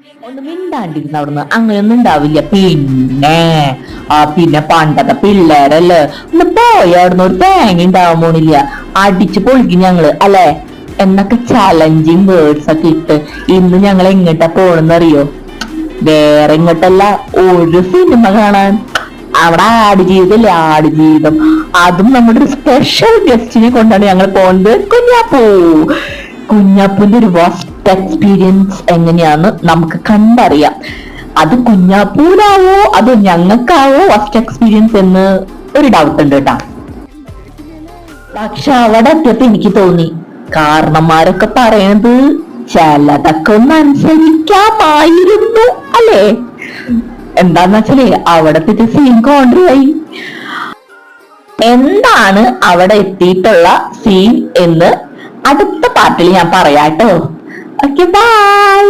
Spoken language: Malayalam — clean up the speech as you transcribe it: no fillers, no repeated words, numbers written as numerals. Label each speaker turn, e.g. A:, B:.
A: ഒന്ന് മിണ്ടാണ്ടിരുന്ന അവിടുന്ന് അങ്ങനെയൊന്നും ഉണ്ടാവില്ല. പിന്നെ പണ്ടത്തെ പിള്ളേരല്ലേ, ഒന്ന് പോയ അവിടുന്ന് ഒരു തേങ്ങ ഉണ്ടാവാൻ പോണില്ല. അടിച്ചു പൊളിക്കും ഞങ്ങള് അല്ലെ എന്നൊക്കെ ചലഞ്ചിങ് വേർഡ്സ് ഒക്കെ ഇട്ട് ഇന്ന് ഞങ്ങൾ എങ്ങോട്ടാ പോണെന്നറിയോ? വേറെ എങ്ങോട്ടല്ല, ഒരു സിനിമ കാണാൻ. അവിടെ ആടുജീവിതല്ലേ, ആടുജീവിതം. അതും നമ്മുടെ ഒരു സ്പെഷ്യൽ ഗസ്റ്റിനെ കൊണ്ടാണ് ഞങ്ങൾ പോകുന്നത്. കുഞ്ഞാപ്പൂന്റെ ഒരു ഫസ്റ്റ് എക്സ്പീരിയൻസ് എങ്ങനെയാന്ന് നമുക്ക് കണ്ടറിയാം. അത് കുഞ്ഞാപ്പൂരാവോ അതോ ഞങ്ങൾക്കാവോ ഫസ്റ്റ് എക്സ്പീരിയൻസ് എന്ന് ഒരു ഡൗട്ട് ഉണ്ട് കേട്ടാ. പക്ഷെ അവിടെ എത്തിയപ്പോ എനിക്ക് തോന്നി കാരണന്മാരൊക്കെ പറയണത് ചിലതൊക്കെ ഒന്ന് അനുസരിക്കാമായിരുന്നു അല്ലേ. എന്താന്ന് വെച്ചാലേ അവിടെ എത്തിയിട്ട് സീൻ കോൺട്രിയായി. എന്താണ് അവിടെ എത്തിയിട്ടുള്ള സീൻ എന്ന് അടുത്ത പാർട്ടിൽ ഞാൻ പറയാട്ടോ. Okay, by.